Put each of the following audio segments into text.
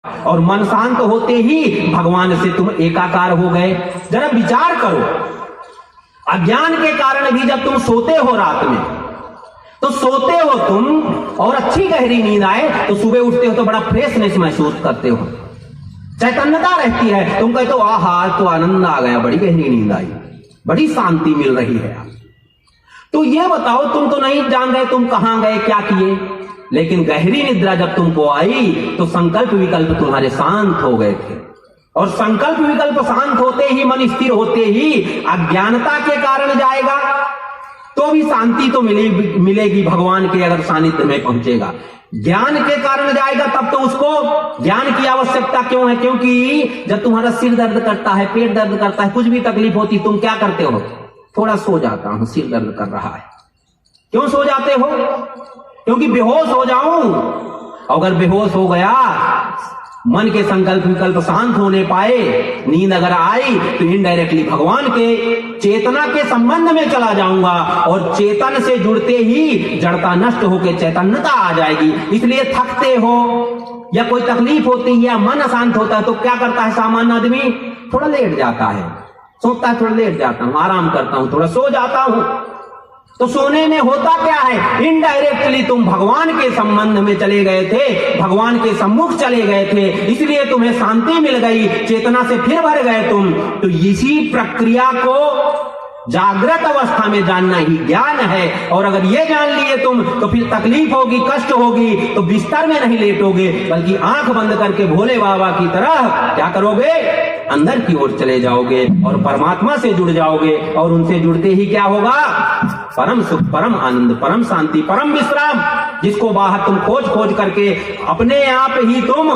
और मन शांत होते ही भगवान से तुम एकाकार हो गए। जरा विचार करो, अज्ञान के कारण भी जब तुम सोते हो रात में, तो सोते हो तुम और अच्छी गहरी नींद आए तो सुबह उठते हो तो बड़ा फ्रेशनेस महसूस करते हो, चैतन्यता रहती है। तुम कहते हो आहा तो आनंद आ गया, बड़ी गहरी नींद आई, बड़ी शांति मिल रही है। तो ये बताओ, तुम तो नहीं जान रहे तुम कहां गए, क्या किए, लेकिन गहरी निद्रा जब तुमको आई तो संकल्प विकल्प तुम्हारे शांत हो गए थे। और संकल्प विकल्प शांत होते ही, मन स्थिर होते ही अज्ञानता के कारण जाएगा तो भी शांति तो मिलेगी भगवान के अगर सानिध्य में पहुंचेगा। ज्ञान के कारण जाएगा तब तो उसको ज्ञान की आवश्यकता क्यों है? क्योंकि जब तुम्हारा सिर दर्द करता है, पेट दर्द करता है, कुछ भी तकलीफ होती, तुम क्या करते हो? थोड़ा सो जाता हूं, सिर दर्द कर रहा है। क्यों सो जाते हो? क्योंकि बेहोश हो जाऊं। अगर बेहोश हो गया, मन के संकल्प विकल्प शांत होने पाए, नींद अगर आई तो इनडायरेक्टली भगवान के चेतना के संबंध में चला जाऊंगा और चेतन से जुड़ते ही जड़ता नष्ट होकर चैतन्यता आ जाएगी। इसलिए थकते हो या कोई तकलीफ होती है या मन अशांत होता है तो क्या करता है सामान्य आदमी? थोड़ा लेट जाता है, सोता है, थोड़ा लेट जाता हूं, आराम करता हूं, थोड़ा सो जाता हूं। तो सोने में होता क्या है? इनडायरेक्टली तुम भगवान के संबंध में चले गए थे, भगवान के सम्मुख चले गए थे, इसलिए तुम्हें शांति मिल गई, चेतना से फिर भर गए तुम। तो इसी प्रक्रिया को जागृत अवस्था में जानना ही ज्ञान है। और अगर ये जान लिए तुम तो फिर तकलीफ होगी, कष्ट होगी तो बिस्तर में नहीं लेटोगे, बल्कि आंख बंद करके भोले बाबा की तरह क्या करोगे? अंदर की ओर चले जाओगे और परमात्मा से जुड़ जाओगे। और उनसे जुड़ते ही क्या होगा? परम सुख, परम आनंद, परम शांति, परम विश्राम, जिसको बाहर तुम खोज खोज करके अपने आप ही तुम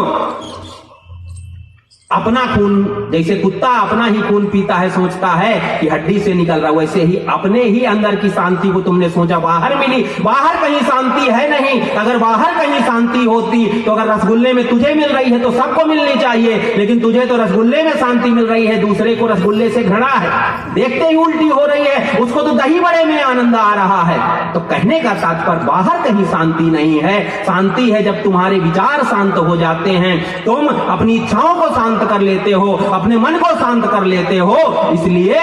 अपना खून, जैसे कुत्ता अपना ही खून पीता है, सोचता है कि हड्डी से निकल रहा, वैसे ही अपने ही अंदर की शांति को तुमने सोचा बाहर मिली। बाहर कहीं शांति है नहीं। अगर बाहर कहीं शांति होती तो अगर रसगुल्ले में तुझे मिल रही है तो सबको मिलनी चाहिए, लेकिन तुझे तो रसगुल्ले में शांति मिल रही है, दूसरे को रसगुल्ले से घृणा है, देखते ही उल्टी हो रही है, उसको तो दही बड़े में आनंद आ रहा है। तो कहने का तात्पर्य बाहर कहीं शांति नहीं है। शांति है जब तुम्हारे विचार शांत हो जाते हैं, तुम अपनी इच्छाओं को शांत कर लेते हो, अपने मन को शांत कर लेते हो। इसलिए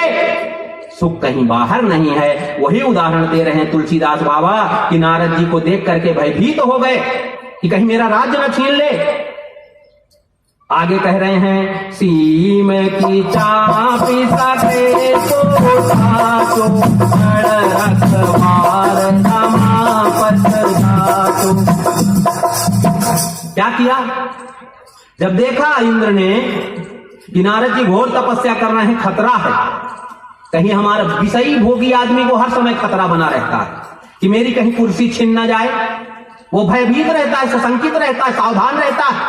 सुख कहीं बाहर नहीं है। वही उदाहरण दे रहे हैं तुलसीदास बाबा कि नारद जी को देख करके भयभीत हो गए कि कहीं मेरा राज्य न छीन ले। आगे कह रहे हैं, सीम की चाबी सके तो साचो, क्या किया? जब देखा इंद्र ने कि नारद जी घोर तपस्या कर रहे हैं, खतरा है, कहीं हमारा विषयी भोगी आदमी को हर समय खतरा बना रहता है कि मेरी कहीं कुर्सी छीन न जाए, वो भयभीत रहता है, सशंकित रहता है, सावधान रहता है।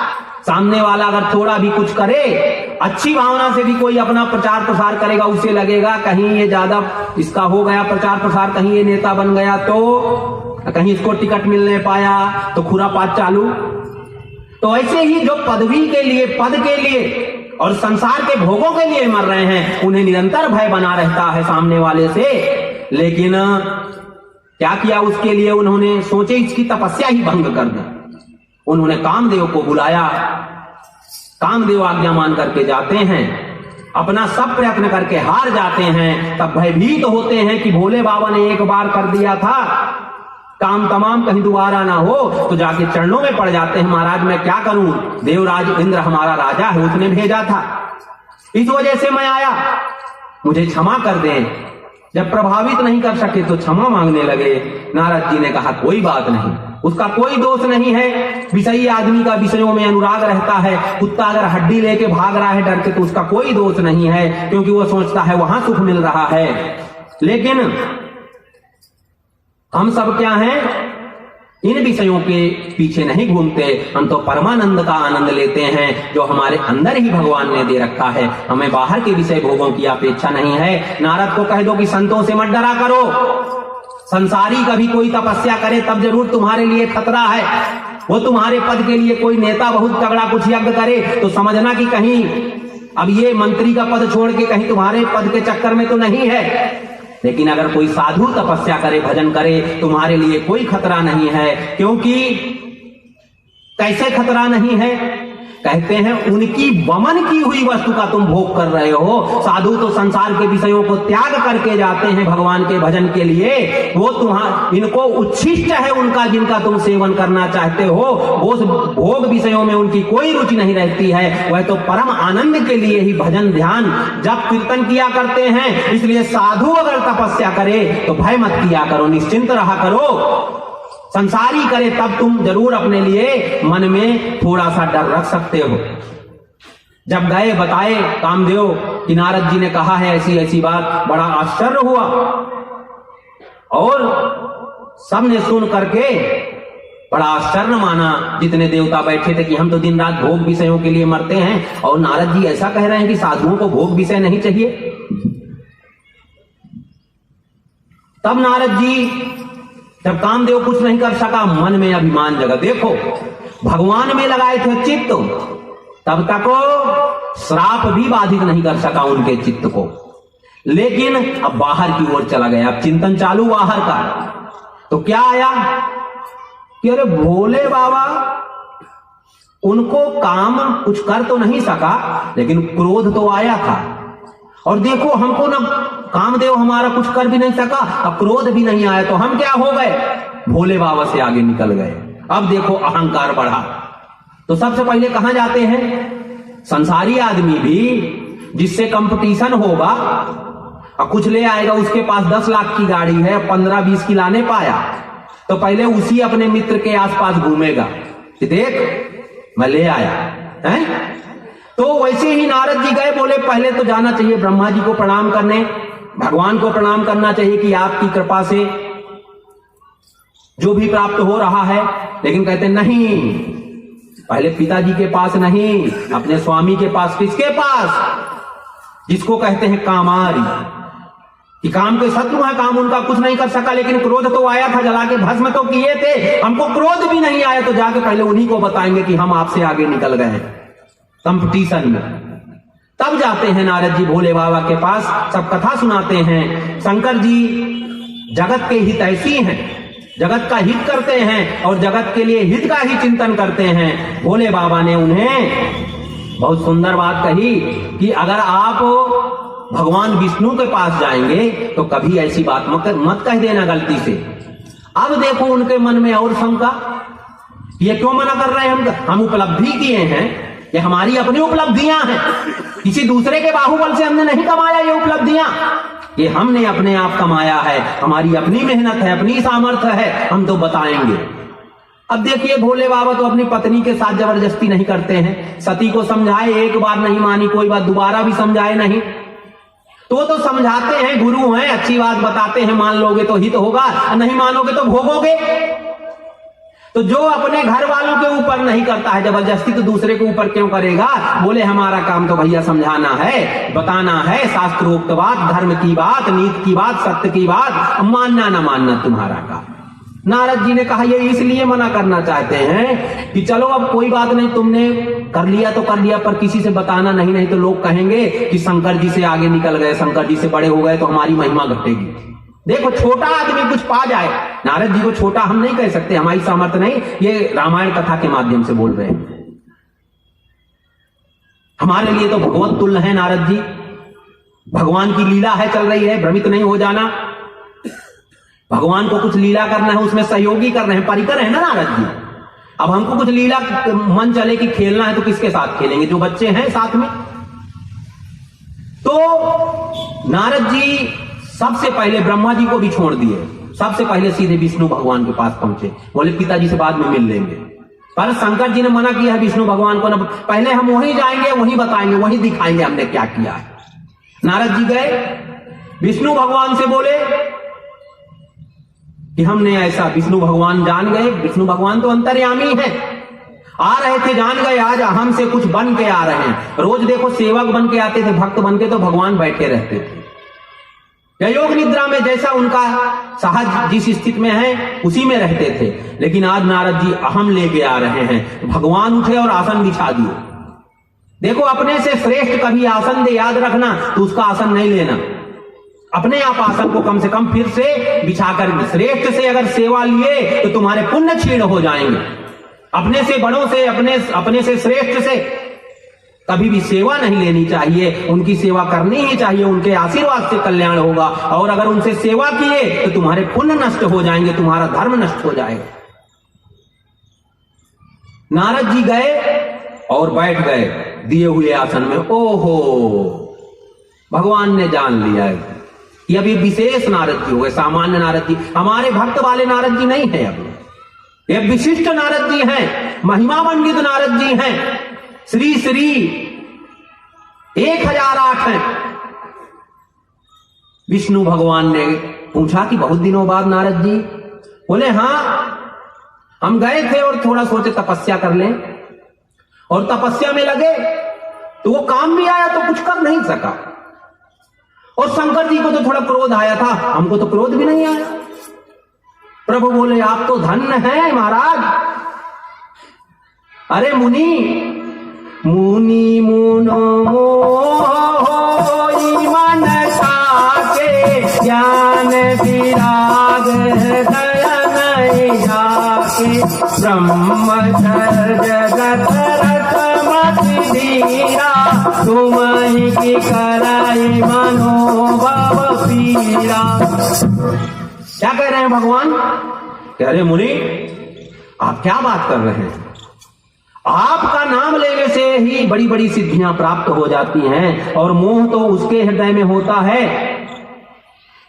सामने वाला अगर थोड़ा भी कुछ करे, अच्छी भावना से भी कोई अपना प्रचार प्रसार करेगा, उसे लगेगा कहीं ये ज्यादा इसका हो गया प्रचार प्रसार, कहीं ये नेता बन गया तो, कहीं इसको टिकट मिलने पाया तो खुरापात चालू। तो ऐसे ही जो पदवी के लिए, पद के लिए और संसार के भोगों के लिए मर रहे हैं, उन्हें निरंतर भय बना रहता है सामने वाले से। लेकिन क्या किया उसके लिए? उन्होंने सोचे इसकी तपस्या ही भंग कर दें। उन्होंने कामदेव को बुलाया, कामदेव आज्ञा मान करके जाते हैं, अपना सब प्रयत्न करके हार जाते हैं। तब भयभीत होते हैं कि भोले बाबा ने एक बार कर दिया था, काम तमाम, कहीं दोबारा ना हो। तो जाके चरणों में पड़ जाते हैं, महाराज मैं क्या करूं, देवराज इंद्र हमारा राजा है, उसने भेजा था, इस वजह से मैं आया, मुझे क्षमा कर दें। जब प्रभावित नहीं कर सके तो क्षमा मांगने लगे। नारद जी ने कहा कोई बात नहीं, उसका कोई दोष नहीं है। विषयी आदमी का विषयों में अनुराग रहता है, कुत्ता अगर हड्डी लेके भाग रहा है डर के तो उसका कोई दोष नहीं है, क्योंकि वो सोचता है वहां सुख मिल रहा है। लेकिन हम सब क्या हैं? इन विषयों के पीछे नहीं घूमते, हम तो परमानंद का आनंद लेते हैं जो हमारे अंदर ही भगवान ने दे रखा है। हमें बाहर के विषय भोगों की अपेक्षा नहीं है। नारद को कह दो कि संतों से मत डरा करो, संसारी कभी कोई तपस्या करे तब जरूर तुम्हारे लिए खतरा है। वो तुम्हारे पद के लिए कोई नेता बहुत तगड़ा कुछ यज्ञ करे तो समझना कि कहीं अब ये मंत्री का पद छोड़ के कहीं तुम्हारे पद के चक्कर में तो नहीं है। लेकिन अगर कोई साधु तपस्या करे, भजन करे, तुम्हारे लिए कोई खतरा नहीं है। क्योंकि कैसे खतरा नहीं है? कहते हैं उनकी वमन की हुई वस्तु का तुम भोग कर रहे हो। साधु तो संसार के विषयों को त्याग करके जाते हैं भगवान के भजन के लिए। वो इनको उच्छिष्ट है उनका जिनका तुम सेवन करना चाहते हो। वो भोग विषयों में उनकी कोई रुचि नहीं रहती है। वह तो परम आनंद के लिए ही भजन ध्यान जप कीर्तन किया करते हैं। इसलिए साधु अगर तपस्या करे तो भय मत किया करो, निश्चिंत रहा करो। संसारी करे तब तुम जरूर अपने लिए मन में थोड़ा सा डर रख सकते हो। जब गए बताए कामदेव कि नारद जी ने कहा है ऐसी ऐसी बात, बड़ा आश्चर्य हुआ और सबने सुन करके बड़ा आश्चर्य माना। जितने देवता बैठे थे कि हम तो दिन रात भोग विषयों के लिए मरते हैं और नारद जी ऐसा कह रहे हैं कि साधुओं को भोग विषय नहीं चाहिए। तब नारद जी जब कामदेव कुछ नहीं कर सका, मन में अभिमान जगा। देखो भगवान में लगाए थे चित्त, तब तक श्राप भी बाधित नहीं कर सका उनके चित्त को। लेकिन अब बाहर की ओर चला गया, अब चिंतन चालू बाहर का। तो क्या आया कि अरे भोले बाबा उनको काम कुछ कर तो नहीं सका, लेकिन क्रोध तो आया था। और देखो हमको ना कामदेव हमारा कुछ कर भी नहीं सका, अब क्रोध भी नहीं आया, तो हम क्या हो गए, भोले बाबा से आगे निकल गए। अब देखो अहंकार बढ़ा। तो सबसे पहले कहां जाते हैं, संसारी आदमी भी जिससे कंपटीशन होगा और कुछ ले आएगा, उसके पास 10 लाख की गाड़ी है, 15-20 की लाने पाया, तो पहले उसी अपने मित्र के आसपास घूमेगा कि देख मैं ले आया है। तो वैसे ही नारद जी गए, बोले पहले तो जाना चाहिए ब्रह्मा जी को प्रणाम करने, भगवान को प्रणाम करना चाहिए कि आपकी कृपा से जो भी प्राप्त हो रहा है। लेकिन कहते नहीं, पहले पिताजी के पास नहीं, अपने स्वामी के पास। किसके पास, जिसको कहते हैं कामारी, कि काम के शत्रु है, काम उनका कुछ नहीं कर सका, लेकिन क्रोध तो आया था, जला के भस्म तो किए थे, हमको क्रोध भी नहीं आया, तो जाके पहले उन्हीं को बताएंगे कि हम आपसे आगे निकल गए कंपटीशन में। तब जाते हैं नारद जी भोले बाबा के पास, सब कथा सुनाते हैं। शंकर जी जगत के हितैषी हैं, जगत का हित करते हैं और जगत के लिए हित का ही चिंतन करते हैं। भोले बाबा ने उन्हें बहुत सुंदर बात कही कि अगर आप भगवान विष्णु के पास जाएंगे तो कभी ऐसी बात मत कह देना गलती से। अब देखो उनके मन में और शंका, ये क्यों मना कर रहे हैं, हम उपलब्धि किए हैं, ये हमारी अपनी उपलब्धियां हैं, किसी दूसरे के बाहुबल से हमने नहीं कमाया ये उपलब्धियां, ये हमने अपने आप कमाया है, हमारी अपनी मेहनत है, अपनी सामर्थ्य है, हम तो बताएंगे। अब देखिए भोले बाबा तो अपनी पत्नी के साथ जबरदस्ती नहीं करते हैं। सती को समझाए, एक बार नहीं मानी, कोई बात दोबारा भी समझाए नहीं, तो समझाते हैं, गुरु हैं, अच्छी बात बताते हैं, मान लोगे तो हित होगा, नहीं मानोगे तो भोगोगे। तो जो अपने घर वालों के ऊपर नहीं करता है जबरदस्ती, तो दूसरे के ऊपर क्यों करेगा। बोले हमारा काम तो भैया समझाना है, बताना है, शास्त्रोक्त बात, धर्म की बात, नीति की बात, सत्य की बात, मानना ना मानना तुम्हारा काम। नारद जी ने कहा ये इसलिए मना करना चाहते हैं कि चलो अब कोई बात नहीं, तुमने कर लिया तो कर लिया, पर किसी से बताना नहीं, नहीं तो लोग कहेंगे कि शंकर जी से आगे निकल गए, शंकर जी से बड़े हो गए, तो हमारी महिमा घटेगी। देखो छोटा आदमी कुछ पा जाए, नारद जी को छोटा हम नहीं कह सकते, हमारी सामर्थ्य नहीं, ये रामायण कथा के माध्यम से बोल रहे हैं। हमारे लिए तो भगवत तुल्य है नारद जी, भगवान की लीला है, चल रही है, भ्रमित नहीं हो जाना। भगवान को कुछ लीला करना है, उसमें सहयोगी कर रहे हैं, परिकर है ना नारद जी। अब हमको कुछ लीला मन चले कि खेलना है, तो किसके साथ खेलेंगे, जो बच्चे हैं साथ में। तो नारद जी सबसे पहले ब्रह्मा जी को भी छोड़ दिए, सबसे पहले सीधे विष्णु भगवान के पास पहुंचे। बोले पिताजी से बाद में मिल लेंगे, पर शंकर जी ने मना किया है विष्णु भगवान को, ना पहले हम वहीं जाएंगे, वहीं बताएंगे, वहीं दिखाएंगे हमने क्या किया है। नारद जी गए, विष्णु भगवान से बोले कि हमने ऐसा, विष्णु भगवान जान गए, विष्णु भगवान तो अंतर्यामी है, आ रहे थे, जान गए आज हमसे कुछ बन के आ रहे हैं। रोज देखो सेवक बन के आते थे, भक्त बन के, तो भगवान बैठे रहते थे या योग निद्रा में, जैसा उनका सहज जिस स्थिति में है उसी में रहते थे। लेकिन आज नारद जी अहम लेके आ रहे हैं, भगवान उठे और आसन बिछा दिए। देखो अपने से श्रेष्ठ कभी आसन दे, याद रखना, तो उसका आसन नहीं लेना, अपने आप आसन को कम से कम फिर से बिछाकर, श्रेष्ठ से अगर सेवा लिए तो तुम्हारे पुण्य क्षीण हो जाएंगे। अपने से बड़ों से, अपने से श्रेष्ठ से कभी भी सेवा नहीं लेनी चाहिए, उनकी सेवा करनी ही चाहिए, उनके आशीर्वाद से कल्याण होगा। और अगर उनसे सेवा किए तो तुम्हारे पुण्य नष्ट हो जाएंगे, तुम्हारा धर्म नष्ट हो जाएगा। नारद जी गए और बैठ गए दिए हुए आसन में। ओहो, भगवान ने जान लिया कि अब ये विशेष नारद जी हो गए, सामान्य नारद जी, हमारे भक्त वाले नारद जी नहीं है, अब ये विशिष्ट नारद जी हैं, महिमा मंडित नारद जी हैं, श्री श्री 1008 हैं। विष्णु भगवान ने पूछा कि बहुत दिनों बाद नारद जी? बोले हाँ, हम गए थे और थोड़ा सोचे तपस्या कर लें, और तपस्या में लगे तो वो काम भी आया तो कुछ कर नहीं सका। और शंकर जी को तो थोड़ा क्रोध आया था, हमको तो क्रोध भी नहीं आया। प्रभु बोले आप तो धन्य हैं महाराज। अरे मुनि मुनि मुनो होई मन साके, ज्ञान विराग दया नहीं जाके, ब्रह्मचर्य जगत रतमति धीरा, तुम्हीं की कराई मनोभव पीरा। क्या कह रहे हैं भगवान? कह रहे मुनि आप क्या बात कर रहे हैं? आपका नाम लेने से ही बड़ी बड़ी सिद्धियां प्राप्त हो जाती हैं, और मोह तो उसके हृदय में होता है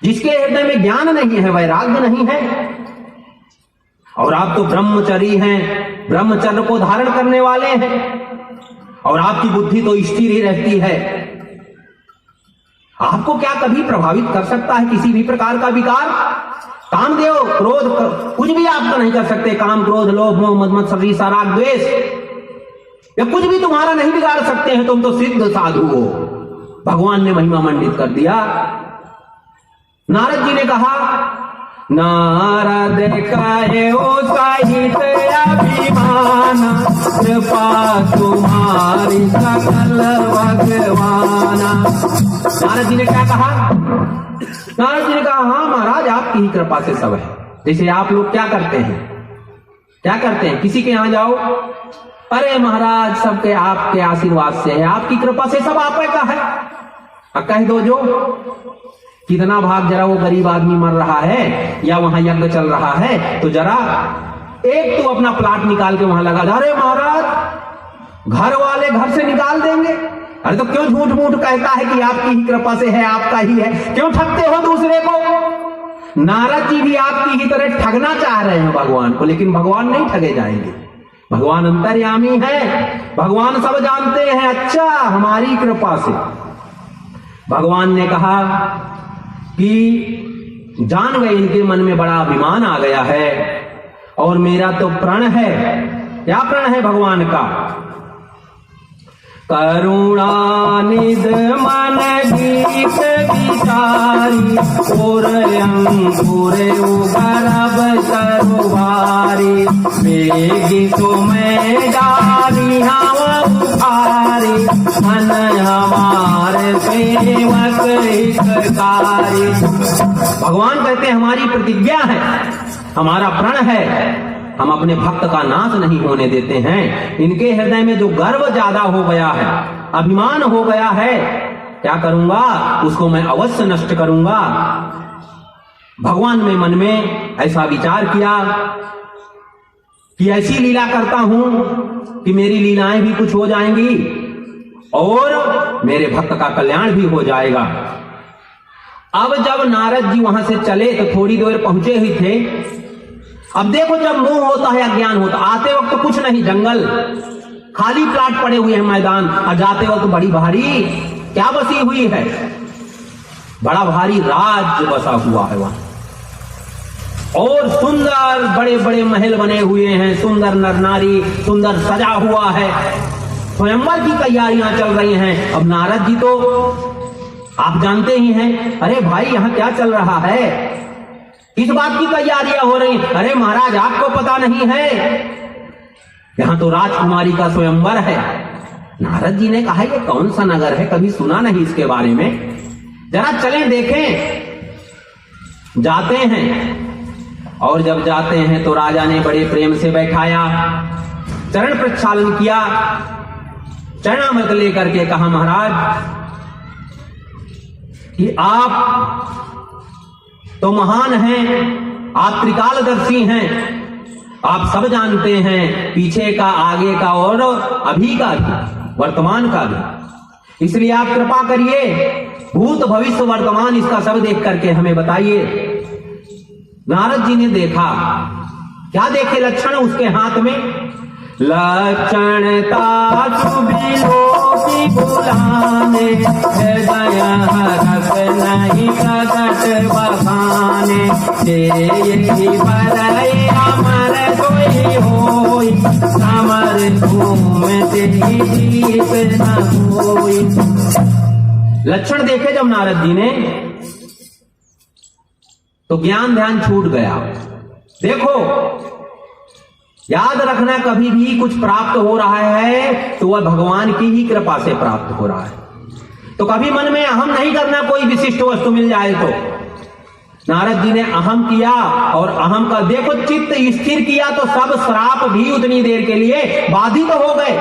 जिसके हृदय में ज्ञान नहीं है, वैराग्य नहीं है। और आप तो ब्रह्मचारी हैं, ब्रह्मचर्य को धारण करने वाले हैं, और आपकी बुद्धि तो स्थिर ही रहती है। आपको क्या कभी प्रभावित कर सकता है किसी भी प्रकार का विकार? कामदेव, क्रोध, कुछ भी आपका नहीं कर सकते। काम, क्रोध, लोभ, मोह, मद मत्सर, सराग, द्वेष, ये कुछ भी तुम्हारा नहीं बिगाड़ सकते हैं। तुम तो सिद्ध साधु हो। भगवान ने महिमा मंडित कर दिया। नारद जी ने कहा नारद कहे ओ सहित अभिमान, कृपा तुम्हारी सकल भगवाना। नारद जी ने क्या कहा? नारद जी ने कहा हाँ महाराज आपकी ही कृपा से सब है। जैसे आप लोग क्या करते हैं, क्या करते हैं, किसी के यहां जाओ, अरे महाराज सबके आपके आशीर्वाद से है, आपकी कृपा से सब आप का है। कह दो जो कितना भाग, जरा वो गरीब आदमी मर रहा है या वहां यज्ञ चल रहा है तो जरा एक तो अपना प्लाट निकाल के वहां लगा दो। अरे महाराज घर वाले घर से निकाल देंगे। अरे तो क्यों झूठ मूठ कहता है कि आपकी ही कृपा से है, आपका ही है, क्यों ठगते हो दूसरे को? नारद जी भी आपकी ही तरह ठगना चाह रहे हैं भगवान को, लेकिन भगवान नहीं ठगे जाएंगे। भगवान अंतर्यामी है, भगवान सब जानते हैं। अच्छा, हमारी कृपा से भगवान ने कहा कि जान गए इनके मन में बड़ा अभिमान आ गया है, और मेरा तो प्रण है। क्या प्रण है भगवान का? करुणानिध मन गीत विचारी, और अंकुरे उगरब सरुवारी, बेगी तो मैं डाली हम उखारी, मन हमारे सेवक हितकारी। भगवान कहते हैं हमारी प्रतिज्ञा है, हमारा प्रण है, हम अपने भक्त का नाश नहीं होने देते हैं। इनके हृदय में जो गर्व ज्यादा हो गया है, अभिमान हो गया है, क्या करूंगा? उसको मैं अवश्य नष्ट करूंगा। भगवान ने मन में ऐसा विचार किया कि ऐसी लीला करता हूं कि मेरी लीलाएं भी कुछ हो जाएंगी और मेरे भक्त का कल्याण भी हो जाएगा। अब जब नारद जी वहां से चले तो थोड़ी देर पहुंचे ही थे। अब देखो जब मोह होता है, अज्ञान होता, आते वक्त तो कुछ नहीं, जंगल खाली प्लाट पड़े हुए हैं, मैदान, और जाते वक्त तो बड़ी भारी क्या बसी हुई है, बड़ा भारी राज्य बसा हुआ है वहां, और सुंदर बड़े बड़े महल बने हुए हैं, सुंदर नर नारी, सुंदर सजा हुआ है, स्वयंवर की तैयारियां चल रही हैं। अब नारद जी तो आप जानते ही हैं, अरे भाई यहां क्या चल रहा है, किस बात की तैयारियां हो रही? अरे महाराज आपको पता नहीं है, यहां तो राजकुमारी का स्वयंवर है। नारद जी ने कहा ये कौन सा नगर है, कभी सुना नहीं इसके बारे में, जरा चलें देखें। जाते हैं, और जब जाते हैं तो राजा ने बड़े प्रेम से बैठाया, चरण प्रक्षालन किया, चरणामृत लेकर के कहा, महाराज कि आप तो महान हैं, आप त्रिकालदर्शी हैं, आप सब जानते हैं, पीछे का, आगे का और अभी का भी, वर्तमान का भी। इसलिए आप कृपा करिए, भूत भविष्य वर्तमान इसका सब देख करके हमें बताइए। नारद जी ने देखा, क्या देखे लक्षण उसके हाथ में? लक्षणता सुबिलोकी बुलाने, हृदय हरस नहीं प्रगट बखाने, यही बरई अमर सोई होई, समर घूम से दीप न होई। लक्षण देखे जब नारद जी ने तो ज्ञान ध्यान छूट गया। देखो, याद रखना, कभी भी कुछ प्राप्त हो रहा है तो वह भगवान की ही कृपा से प्राप्त हो रहा है। तो कभी मन में अहम नहीं करना, कोई विशिष्ट वस्तु मिल जाए तो। नारद जी ने अहम किया और अहम का देखो चित्त स्थिर किया तो सब श्राप भी उतनी देर के लिए बाधित हो गए,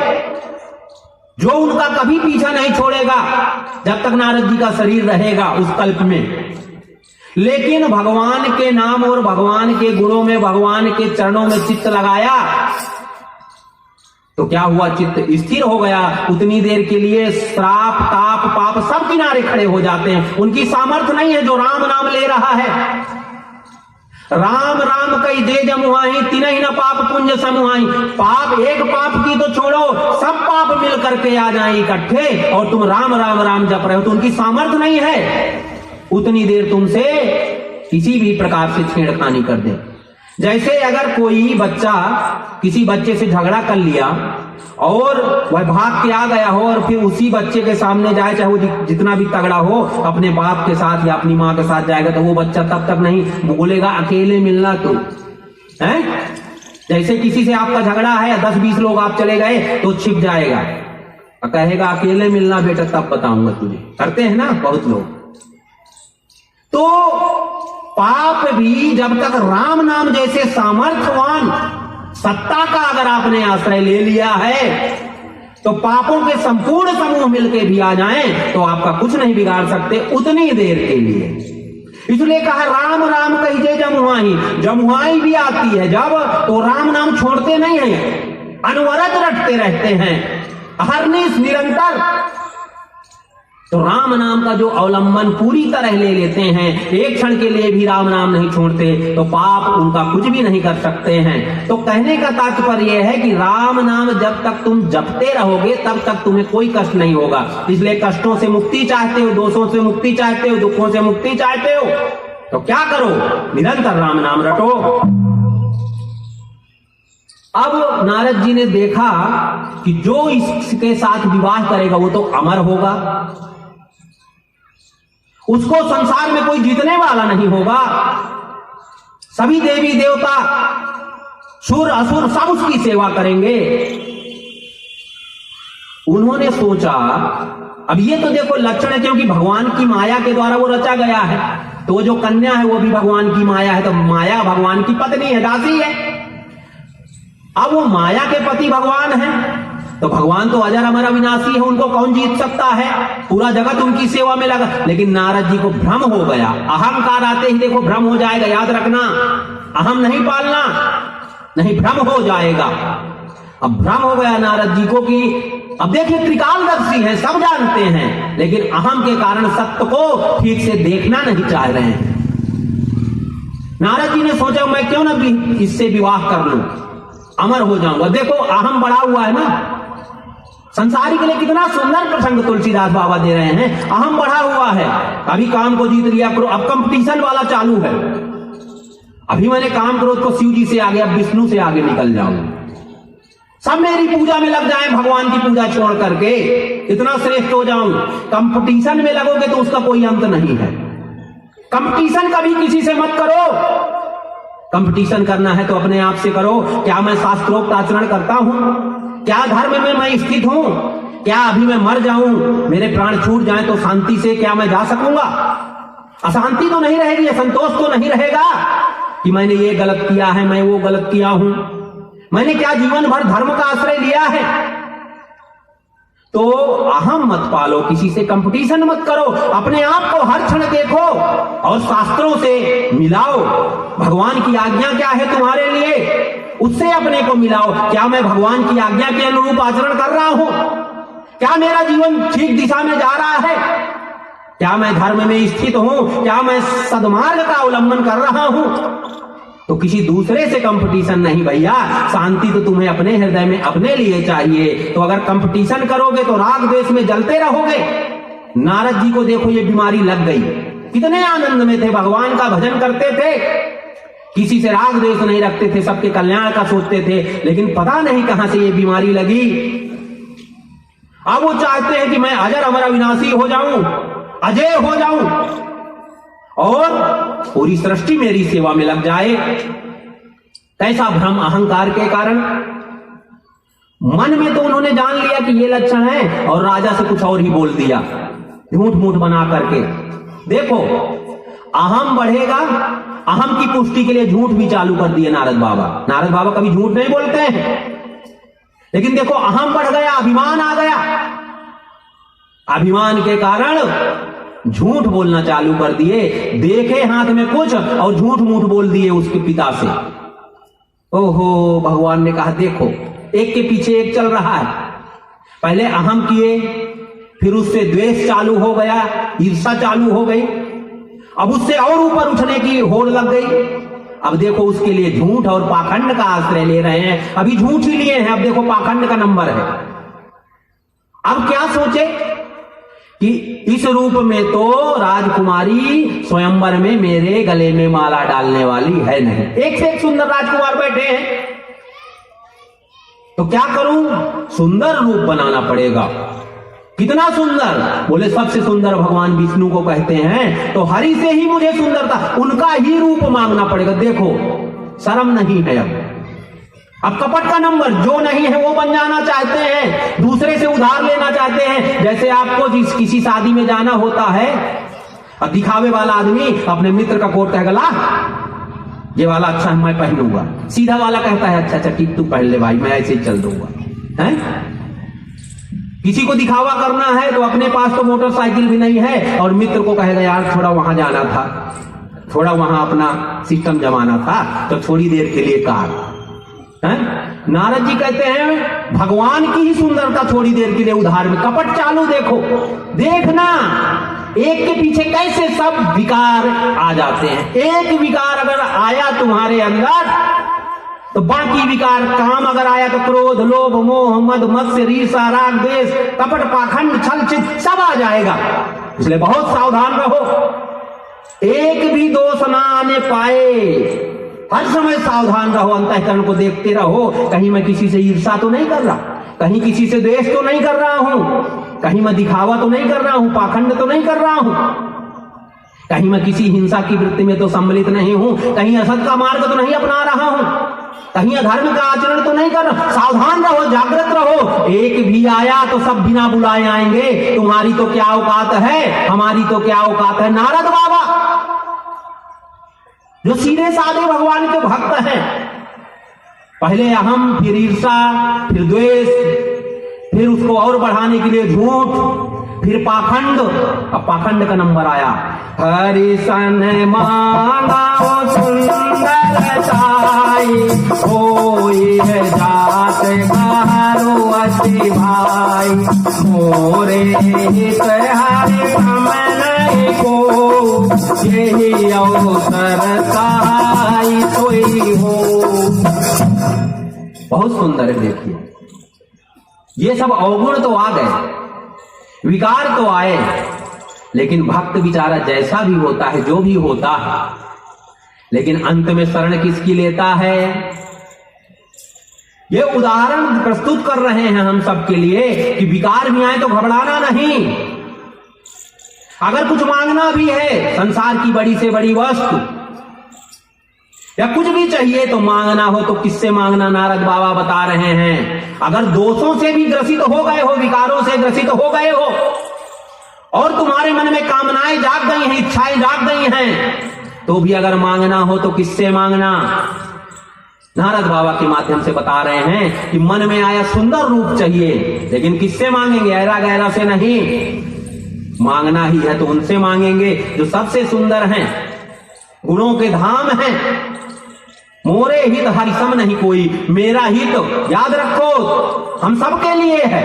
जो उनका कभी पीछा नहीं छोड़ेगा जब तक नारद जी का शरीर रहेगा उस कल्प में। लेकिन भगवान के नाम और भगवान के गुणों में, भगवान के चरणों में चित्त लगाया तो क्या हुआ? चित्त स्थिर हो गया। उतनी देर के लिए श्राप, ताप, पाप सब किनारे खड़े हो जाते हैं। उनकी सामर्थ्य नहीं है जो राम नाम ले रहा है। राम राम कई जे जमुहाई, तिनहि न पाप पुंज समुहाई। पाप, एक पाप की तो छोड़ो, सब पाप मिल करके आ जाए इकट्ठे और तुम राम राम राम जप रहे हो, तो उनकी सामर्थ्य नहीं है उतनी देर तुमसे किसी भी प्रकार से छेड़खानी कर दे। जैसे अगर कोई बच्चा किसी बच्चे से झगड़ा कर लिया और वह भाग के आ गया हो और फिर उसी बच्चे के सामने जाए, चाहे वो जितना भी तगड़ा हो, अपने बाप के साथ या अपनी माँ के साथ जाएगा, तो वो बच्चा तब तक नहीं बोलेगा अकेले मिलना तू है। जैसे किसी से आपका झगड़ा है, 10-20 लोग आप चले गए तो छिप जाएगा और कहेगा अकेले मिलना बेटा, तब बताऊंगा तुझे। करते हैं ना बहुत लोग। तो पाप भी जब तक राम नाम जैसे सामर्थ्यवान सत्ता का अगर आपने आश्रय ले लिया है, तो पापों के संपूर्ण समूह मिलके भी आ जाएं तो आपका कुछ नहीं बिगाड़ सकते उतनी देर के लिए। इसलिए कहा राम राम कहिए जमुहाई। जमुहाई भी आती है जब, तो राम नाम छोड़ते नहीं है, अनवरत रटते रहते हैं अहर्निश निरंतर। तो राम नाम का जो अवलंबन पूरी तरह ले लेते हैं, एक क्षण के लिए भी राम नाम नहीं छोड़ते, तो पाप उनका कुछ भी नहीं कर सकते हैं। तो कहने का तात्पर्य यह है कि राम नाम जब तक तुम जपते रहोगे तब तक तुम्हें कोई कष्ट नहीं होगा। इसलिए कष्टों से मुक्ति चाहते हो, दोषों से मुक्ति चाहते हो, दुखों से मुक्ति चाहते हो, तो क्या करो? निरंतर राम नाम रटो। अब नारद जी ने देखा कि जो इसके साथ विवाह करेगा वो तो अमर होगा, उसको संसार में कोई जीतने वाला नहीं होगा। सभी देवी देवता, सुर असुर सब उसकी सेवा करेंगे। उन्होंने सोचा, अब ये तो देखो लक्षण है, क्योंकि भगवान की माया के द्वारा वो रचा गया है, तो जो कन्या है वो भी भगवान की माया है, तो माया भगवान की पत्नी है, दासी है। अब वो माया के पति भगवान है, तो भगवान तो अजर अमर अविनाशी है, उनको कौन जीत सकता है? पूरा जगत उनकी सेवा में लगा। लेकिन नारद जी को भ्रम हो गया, अहंकार आते ही देखो भ्रम हो जाएगा, याद रखना, अहम नहीं पालना, नहीं भ्रम हो जाएगा। अब भ्रम हो गया नारद जी को कि अब देखिए त्रिकालदर्शी हैं, सब जानते हैं, लेकिन अहम के कारण सत्य को ठीक से देखना नहीं चाह रहे हैं। नारद जी ने सोचा मैं क्यों ना इससे विवाह कर लूं, अमर हो जाऊंगा। देखो अहम बढ़ा हुआ है ना, संसारी के लिए कितना सुंदर प्रसंग तुलसीदास बाबा दे रहे हैं। अहम बढ़ा हुआ है, अभी काम को जीत लिया करो, अब कंपटीशन वाला चालू है। अभी मैंने काम क्रोध को शिव जी से आगे, अब विष्णु से आगे निकल जाऊं, सब मेरी पूजा में लग जाएं, भगवान की पूजा छोड़ करके इतना श्रेष्ठ हो जाऊं। कंपटीशन में लगोगे तो उसका कोई अंत नहीं है। कंपटीशन कभी किसी से मत करो, कंपटीशन करना है तो अपने आप से करो। क्या मैं शास्त्रोक्त आचरण करता हूं? क्या धर्म में मैं स्थित हूं? क्या अभी मैं मर जाऊं, मेरे प्राण छूट जाएं तो शांति से क्या मैं जा सकूंगा? अशांति तो नहीं रहेगी, असंतोष तो नहीं रहेगा कि मैंने ये गलत किया है, मैं वो गलत किया हूं, मैंने क्या जीवन भर धर्म का आश्रय लिया है। तो अहम मत पालो, किसी से कंपटीशन मत करो, अपने आप को हर क्षण देखो और शास्त्रों से मिलाओ। भगवान की आज्ञा क्या है तुम्हारे लिए, उससे अपने को मिलाओ। क्या मैं भगवान की आज्ञा के अनुरूप आचरण कर रहा हूं? क्या मेरा जीवन ठीक दिशा में जा रहा है? क्या मैं धर्म में स्थित हूं? क्या मैं सद्मार्ग का अवलंबन कर रहा हूं? तो किसी दूसरे से कंपटीशन नहीं भैया, शांति तो तुम्हें अपने हृदय में अपने लिए चाहिए। तो अगर कंपटीशन करोगे तो राग द्वेष में जलते रहोगे। नारद जी को देखो, ये बीमारी लग गई, कितने आनंद में थे, भगवान का भजन करते थे, किसी से राग द्वेष नहीं रखते थे, सबके कल्याण का सोचते थे, लेकिन पता नहीं कहां से ये बीमारी लगी। अब वो चाहते हैं कि मैं अजर अमर अविनाशी हो जाऊं, अजय हो जाऊं और पूरी सृष्टि मेरी सेवा में लग जाए। कैसा भ्रम, अहंकार के कारण। मन में तो उन्होंने जान लिया कि ये लक्षण है और राजा से कुछ और ही बोल दिया, झूठ मूठ बना करके। देखो, अहम बढ़ेगा, अहम की पुष्टि के लिए झूठ भी चालू कर दिए नारद बाबा। नारद बाबा कभी झूठ नहीं बोलते हैं, लेकिन देखो अहम बढ़ गया, अभिमान आ गया। अभिमान के कारण झूठ बोलना चालू कर दिए, देखे हाथ में कुछ और झूठ मूठ बोल दिए उसके पिता से। ओहो, भगवान ने कहा देखो, एक के पीछे एक चल रहा है। पहले अहम किए, फिर उससे द्वेष चालू हो गया, ईर्ष्या चालू हो गई, अब उससे और ऊपर उठने की होड़ लग गई। अब देखो उसके लिए झूठ और पाखंड का आश्रय ले रहे हैं। अभी झूठ ही लिए हैं, अब देखो पाखंड का नंबर है। अब क्या सोचे कि इस रूप में तो राजकुमारी स्वयंवर में मेरे गले में माला डालने वाली है नहीं, एक से एक सुंदर राजकुमार बैठे हैं, तो क्या करूं? सुंदर रूप बनाना पड़ेगा। कितना सुंदर? बोले सबसे सुंदर भगवान विष्णु को कहते हैं, तो हरि से ही मुझे सुंदरता, उनका ही रूप मांगना पड़ेगा। देखो शर्म नहीं है। अब कपट का नंबर, जो नहीं है वो बन जाना चाहते हैं, दूसरे से उधार लेना चाहते हैं। जैसे आपको किसी शादी में जाना होता है, अब दिखावे वाला आदमी अपने मित्र का कोट कहेगा ला ये वाला अच्छा है, मैं पहनूंगा। सीधा वाला कहता है अच्छा अच्छा ठीक, तू पहन ले भाई, मैं ऐसे ही चल दूंगा। है किसी को दिखावा करना है तो अपने पास तो मोटरसाइकिल भी नहीं है और मित्र को कहेगा यार थोड़ा वहां जाना था, थोड़ा वहां अपना सिस्टम जमाना था, तो थोड़ी देर के लिए कार। नारद जी कहते हैं भगवान की ही सुंदरता थोड़ी देर के लिए उधार में। कपट चालू, देखो देखना एक के पीछे कैसे सब विकार आ जाते हैं। एक विकार अगर आया तुम्हारे अंदर तो बाकी विकार, काम अगर आया तो क्रोध, लोभ, मोह, मद, मत्स्य, ईर्ष्या, राग, द्वेष, कपट, पाखंड, छल, छिद्र सब आ जाएगा। इसलिए बहुत सावधान रहो, एक भी दोष ना आने पाए। हर समय सावधान रहो, अंतःकरण को देखते रहो, कहीं मैं किसी से ईर्ष्या तो नहीं कर रहा, कहीं किसी से द्वेष तो नहीं कर रहा हूं, कहीं मैं दिखावा तो नहीं कर रहा हूं, पाखंड तो नहीं कर रहा हूं, कहीं मैं किसी हिंसा की वृत्ति में तो सम्मिलित नहीं हूं, कहीं असत का मार्ग तो नहीं अपना रहा हूं, कहीं अधर्म का आचरण तो नहीं कर रहा। सावधान रहो, जागृत रहो। एक भी आया तो सब बिना बुलाए आएंगे। तुम्हारी तो क्या औकात है, हमारी तो क्या औकात है। नारद बाबा जो सीधे साधे भगवान के भक्त हैं, पहले अहम, फिर ईर्ष्या, फिर द्वेष, फिर उसको और बढ़ाने के लिए झूठ, फिर पाखंड। अब पाखंड का नंबर आया। हरि सन मांगा सुंदर साई, होई है जात बारो अति भाई, मोरे हित हरि हम नहीं को, यही अवसर सहाय सोई हो। बहुत सुंदर है। देखिए ये सब अवगुण तो आ गए, विकार तो आए, लेकिन भक्त बेचारा जैसा भी होता है, जो भी होता है, लेकिन अंत में शरण किसकी लेता है? ये उदाहरण प्रस्तुत कर रहे हैं हम सबके लिए कि विकार भी आए तो घबराना नहीं। अगर कुछ मांगना भी है, संसार की बड़ी से बड़ी वस्तु या कुछ भी चाहिए तो मांगना हो तो किससे मांगना? नारद बाबा बता रहे हैं अगर दोषों से भी ग्रसित हो गए हो, विकारों से ग्रसित हो गए हो और तुम्हारे मन में कामनाएं जाग गई हैं, इच्छाएं जाग गई हैं, तो भी अगर मांगना हो तो किससे मांगना? नारद बाबा के माध्यम से बता रहे हैं कि मन में आया सुंदर रूप चाहिए, लेकिन किससे मांगेंगे? ऐरा गैरा से नहीं, मांगना ही है तो उनसे मांगेंगे जो सबसे सुंदर हैं, गुणों के धाम हैं। मोरे हित हरिसम नहीं कोई, मेरा हित याद रखो हम सबके लिए है।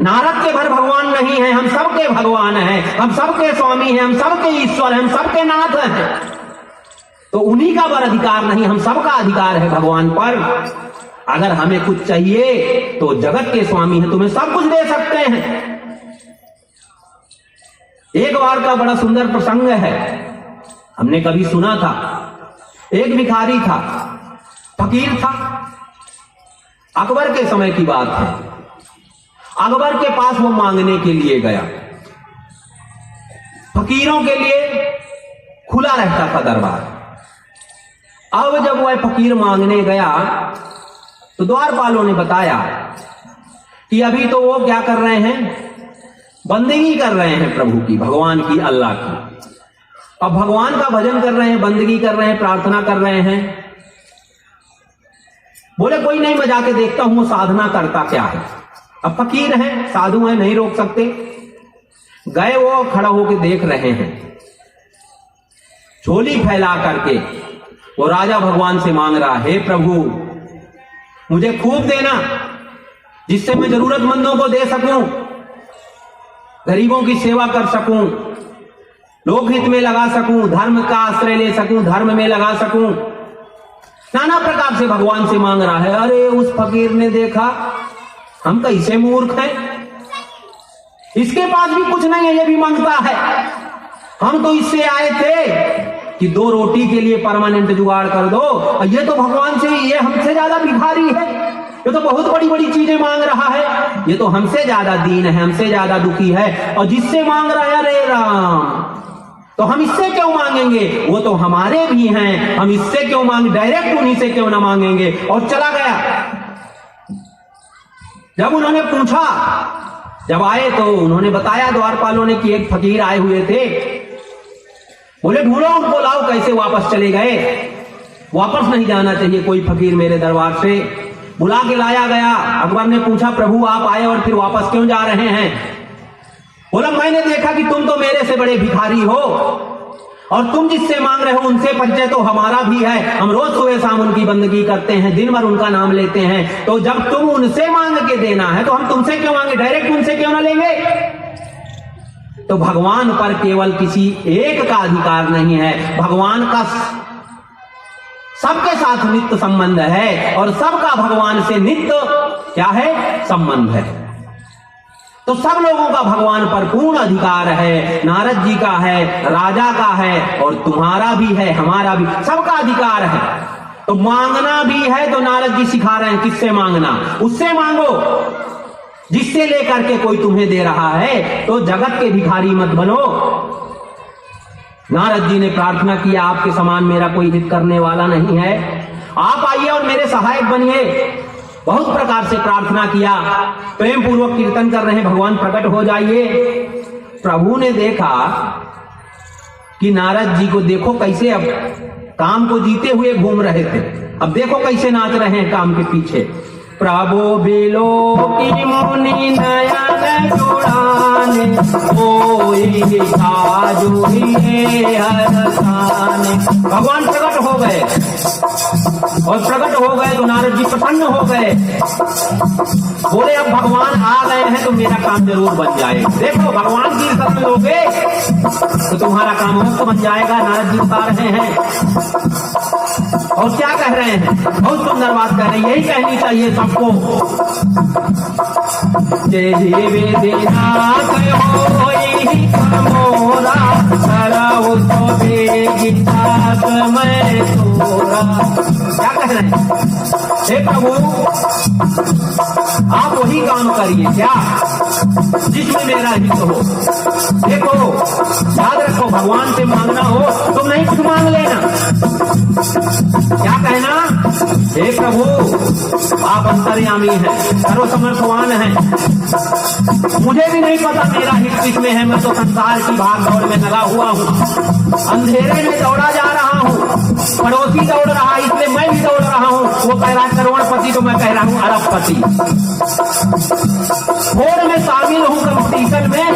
नारद के भर भगवान नहीं है, हम सबके भगवान हैं, हम सबके स्वामी हैं, हम सबके ईश्वर हैं, हम सबके नाथ हैं। तो उन्हीं का वर अधिकार नहीं, हम सबका अधिकार है भगवान पर। अगर हमें कुछ चाहिए तो जगत के स्वामी हैं, तुम्हें सब कुछ दे सकते हैं। एक बार का बड़ा सुंदर प्रसंग है, हमने कभी सुना था। एक भिखारी था, फकीर था, अकबर के समय की बात है। अकबर के पास वो मांगने के लिए गया। फकीरों के लिए खुला रहता था दरबार। अब जब वह फकीर मांगने गया तो द्वारपालों ने बताया कि अभी तो वो क्या कर रहे हैं, बंदगी कर रहे हैं प्रभु की, भगवान की, अल्लाह की। अब भगवान का भजन कर रहे हैं, बंदगी कर रहे हैं, प्रार्थना कर रहे हैं। बोले कोई नहीं, मैं जाके देखता हूं वो साधना करता क्या है। अब फकीर हैं, साधु हैं, नहीं रोक सकते। गए, वो खड़ा होकर देख रहे हैं। झोली फैला करके वो राजा भगवान से मांग रहा है, हे प्रभु मुझे खूब देना, जिससे मैं जरूरतमंदों को दे सकूं, गरीबों की सेवा कर सकूं, लोकहित में लगा सकूं, धर्म का आश्रय ले सकूं, धर्म में लगा सकूं। नाना प्रकार से भगवान से मांग रहा है। अरे उस फकीर ने देखा हम कैसे मूर्ख हैं, इसके पास भी कुछ नहीं है, ये भी मांगता है। हम तो इससे आए थे कि 2 रोटी के लिए परमानेंट जुगाड़ कर दो, और ये तो भगवान से, ये हमसे ज्यादा भिखारी है, ये तो बहुत बड़ी बड़ी चीजें मांग रहा है, ये तो हमसे ज्यादा दीन है, हमसे ज्यादा दुखी है, और जिससे मांग रहा है, अरे राम, तो हम इससे क्यों मांगेंगे, वो तो हमारे भी हैं, हम इससे क्यों मांगे, डायरेक्ट उन्हीं से क्यों ना मांगेंगे। और चला गया। जब उन्होंने पूछा, जब आए तो उन्होंने बताया द्वारपालों ने कि एक फकीर आए हुए थे। बोले ढूंढो उनको, लाओ। कैसे वापस चले गए? वापस नहीं जाना चाहिए कोई फकीर मेरे दरबार से। बुला के लाया गया। अकबर ने पूछा, प्रभु आप आए और फिर वापस क्यों जा रहे हैं? बोला मैंने देखा कि तुम तो मेरे से बड़े भिखारी हो, और तुम जिससे मांग रहे हो उनसे परिचय तो हमारा भी है। हम रोज सुबह शाम उनकी बंदगी करते हैं, दिन भर उनका नाम लेते हैं। तो जब तुम उनसे मांग के देना है तो हम तुमसे क्यों मांगे, डायरेक्ट उनसे क्यों ना लेंगे? तो भगवान पर केवल किसी एक का अधिकार नहीं है, भगवान का सबके साथ नित्य संबंध है, और सबका भगवान से नित्य क्या है, संबंध है। तो सब लोगों का भगवान पर पूर्ण अधिकार है। नारद जी का है, राजा का है, और तुम्हारा भी है, हमारा भी, सबका अधिकार है। तो मांगना भी है तो नारद जी सिखा रहे हैं किससे मांगना, उससे मांगो जिससे लेकर के कोई तुम्हें दे रहा है। तो जगत के भिखारी मत बनो। नारद जी ने प्रार्थना किया, आपके समान मेरा कोई हित करने वाला नहीं है, आप आइए और मेरे सहायक बनिए। बहुत प्रकार से प्रार्थना किया, प्रेम पूर्वक कीर्तन कर रहे हैं, भगवान प्रकट हो जाइए। प्रभु ने देखा कि नारद जी को देखो कैसे अब काम को जीते हुए घूम रहे थे, अब देखो कैसे नाच रहे हैं काम के पीछे। प्रभु बिलो की मुनि नयन जुड़ाने, भगवान प्रकट हो गए, और प्रकट हो गए तो नारद जी प्रसन्न हो गए। बोले अब भगवान आ गए हैं तो मेरा काम जरूर बन जाएगा। देखो भगवान की शरण लोगे तो तुम्हारा काम मुफ्त बन जाएगा। नारद जी बता रहे हैं, और क्या कह रहे हैं, बहुत सुंदर बात कह रहे हैं, यही कहनी चाहिए सबको। जय जीवे दीनाथ होई मोरा, करौ तो बेगिताक मैं तोरा। क्या कह रहे हैं, हे प्रभु आप वही काम करिए क्या जिसमें मेरा हित हो। देखो याद रखो, भगवान से मांगना हो तो नहीं कुछ मांग लेना। क्या कहना, हे प्रभु आप अंतर्यामी हैं, सर्वसमर्थवान हैं, मुझे भी नहीं पता मेरा हित किसमें है, मैं तो संसार की भाग दौड़ में लगा हुआ हूँ, अंधेरे में दौड़ा जा रहा हूँ, पड़ोसी दौड़ रहा इसलिए मैं भी दौड़ रहा रहा हूं, वो कह रहा है करोड़पति तो मैं कह रहा हूं अरबपति। होड़ में शामिल हूं कंपटीशन में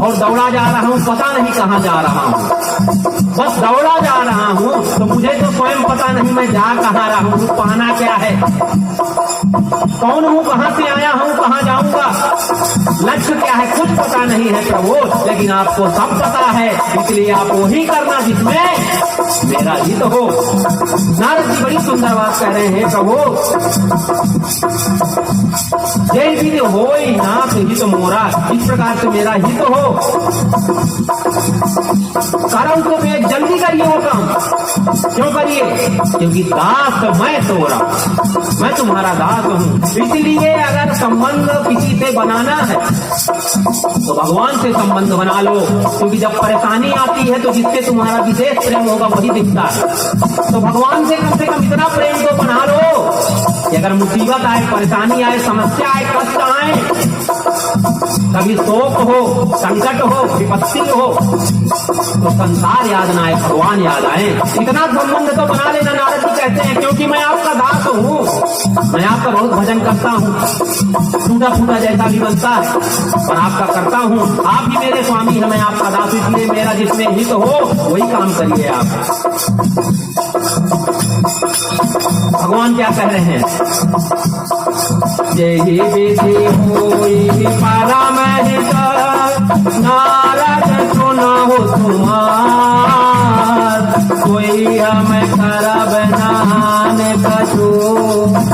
और दौड़ा जा रहा हूं, पता नहीं कहां जा रहा हूं, बस दौड़ा जा रहा हूं। तो मुझे तो स्वयं पता नहीं मैं जा कहां रहा हूं, पाना क्या है, कौन हूं, कहां से आया हूं, कहां जाऊंगा, लक्ष्य क्या है, कुछ पता नहीं है प्रभु, लेकिन आपको सब पता है, इसलिए आप वही करना जिसमें मेरा हित हो। नारद जी बड़ी सुंदर बात कह रहे हैं, प्रभु जय विधि होई नाथ हित मोरा, इस प्रकार से मेरा हित हो, कारण तो मैं जल्दी करिए वो काम। क्यों करिए? क्योंकि दास मैं तोरा, मैं तुम्हारा दास हूं। इसलिए अगर संबंध किसी से बनाना है तो भगवान से संबंध बना लो, क्योंकि जब परेशानी आती है तो जिससे तुम्हारा विशेष प्रेम होगा वही दिखता है। तो भगवान से कम इतना प्रेम तो बना लो कि अगर मुसीबत आए, परेशानी आए, समस्या आए, कष्ट आए, कभी शोक हो, संकट हो, विपत्ति हो, तो संसार याद ना आए, भगवान याद आए, इतना संबंध तो बना लेना। नारद जी कहते हैं क्योंकि मैं आपका दास हूँ, मैं आपका बहुत भजन करता हूँ, टूटा फूटा जैसा भी बनता है पर आपका करता हूँ, आप ही मेरे स्वामी हैं, मैं आपका दास, इसलिए मेरा जिसमें हित हो वही काम करिए आप। भगवान क्या कह रहे हैं? जय विधि होई परम हित, नारद सुनहु तुम्हार, कोई हम करब नान कछु,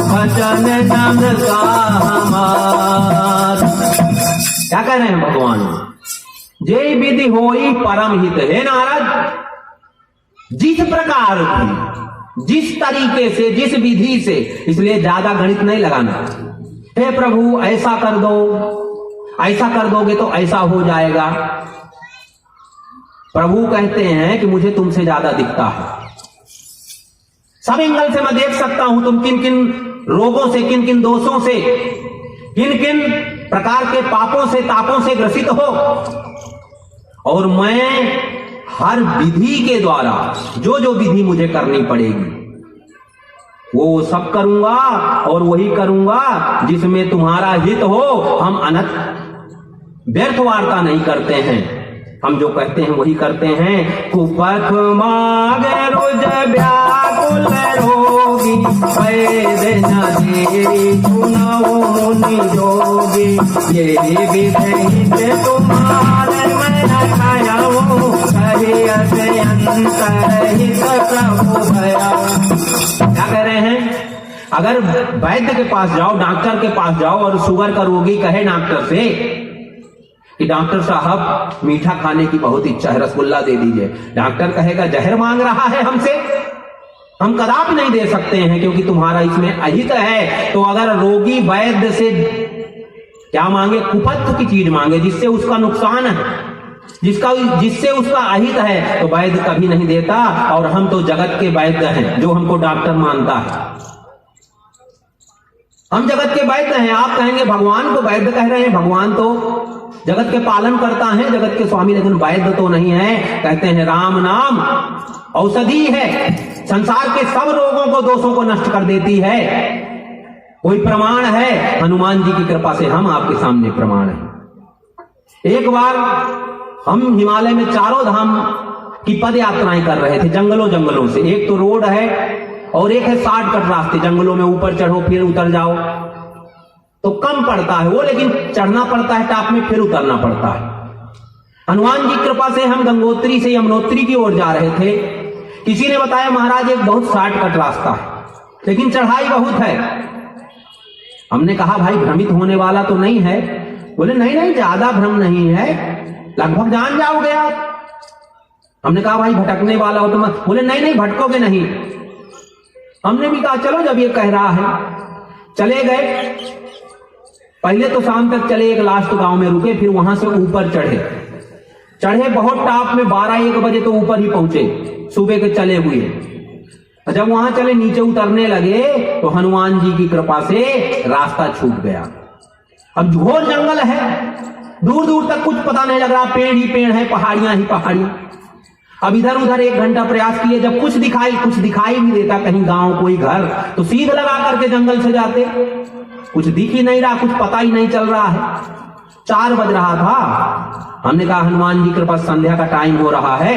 वचन नम्र का हमार। क्या कह रहे हैं भगवान? जय विधि होई परम हित। हे नारद, जिस प्रकार की, जिस तरीके से, जिस विधि से, इसलिए ज्यादा गणित नहीं लगाना। हे प्रभु ऐसा कर दो, ऐसा कर दोगे तो ऐसा हो जाएगा। प्रभु कहते हैं कि मुझे तुमसे ज्यादा दिखता है, सब एंगल से मैं देख सकता हूं तुम किन किन रोगों से, किन किन दोषों से, किन किन प्रकार के पापों से, तापों से ग्रसित हो, और मैं हर विधि के द्वारा जो जो विधि मुझे करनी पड़ेगी वो सब करूंगा, और वही करूंगा जिसमें तुम्हारा हित हो। हम अनर्थ व्यर्थ वार्ता नहीं करते हैं, हम जो कहते हैं वही करते हैं। कुपथ माग रुज व्याकुल रोगी, वैद न दे सुनौ मुनि जोगी, ये विधि तुम्हारे मैं रखाऊं, कहे अंतरहित प्रभु भया। क्या कह रहे हैं? अगर वैद्य के पास जाओ, डॉक्टर के पास जाओ, और शुगर का रोगी कहे डॉक्टर से कि डॉक्टर साहब मीठा खाने की बहुत इच्छा है, रसगुल्ला दे दीजिए, डॉक्टर कहेगा जहर मांग रहा है हमसे, हम कदापि नहीं दे सकते हैं क्योंकि तुम्हारा इसमें अहित है। तो अगर रोगी वैद्य से क्या मांगे? कुपथ की चीज मांगे, जिससे उसका नुकसान है, जिससे उसका अहित है, तो वैद्य कभी नहीं देता। और हम तो जगत के वैद्य हैं, जो हमको डॉक्टर मानता है, हम जगत के वैद्य हैं। आप कहेंगे भगवान को वैद्य कह रहे हैं, भगवान तो जगत के पालन करता है, जगत के स्वामी, लेकिन वैद्य तो नहीं है। कहते हैं राम नाम औषधि है, संसार के सब रोगों को, दोषों को नष्ट कर देती है। कोई प्रमाण है? हनुमान जी की कृपा से हम आपके सामने प्रमाण है। एक बार हम हिमालय में चारों धाम की पद यात्राएं कर रहे थे, जंगलों से। एक तो रोड है और एक है शॉर्टकट रास्ते, जंगलों में ऊपर चढ़ो फिर उतर जाओ, तो कम पड़ता है वो, लेकिन चढ़ना पड़ता है टॉप में, फिर उतरना पड़ता है। हनुमान जी कृपा से हम गंगोत्री से यमुनोत्री की ओर जा रहे थे। किसी ने बताया महाराज एक बहुत शॉर्टकट रास्ता है, लेकिन चढ़ाई बहुत है। हमने कहा भाई भ्रमित होने वाला तो नहीं है? बोले नहीं ज्यादा भ्रम नहीं है, लगभग जान जाओगे आप। हमने कहा भाई भटकने वाला हो तो मत। बोले नहीं भटकोगे नहीं। हमने भी कहा चलो जब ये कह रहा है। चले गए, पहले तो शाम तक चले, एक लास्ट गांव में रुके, फिर वहां से ऊपर चढ़े बहुत टॉप में, 12-1 बजे तो ऊपर ही पहुंचे, सुबह के चले हुए। जब वहां चले, नीचे उतरने लगे तो हनुमान जी की कृपा से रास्ता छूट गया। अब घोर जंगल है, दूर दूर तक कुछ पता नहीं लग रहा, पेड़ ही पेड़ है, पहाड़ियां ही पहाड़ियां। अब इधर उधर 1 घंटा प्रयास किए, जब कुछ दिखाई भी देता, कहीं गांव कोई घर, तो सीध लगा करके जंगल से जाते। कुछ दिख ही नहीं रहा, कुछ पता ही नहीं चल रहा है। 4 बज रहा था। हमने कहा हनुमान जी कृपा संध्या का टाइम हो रहा है,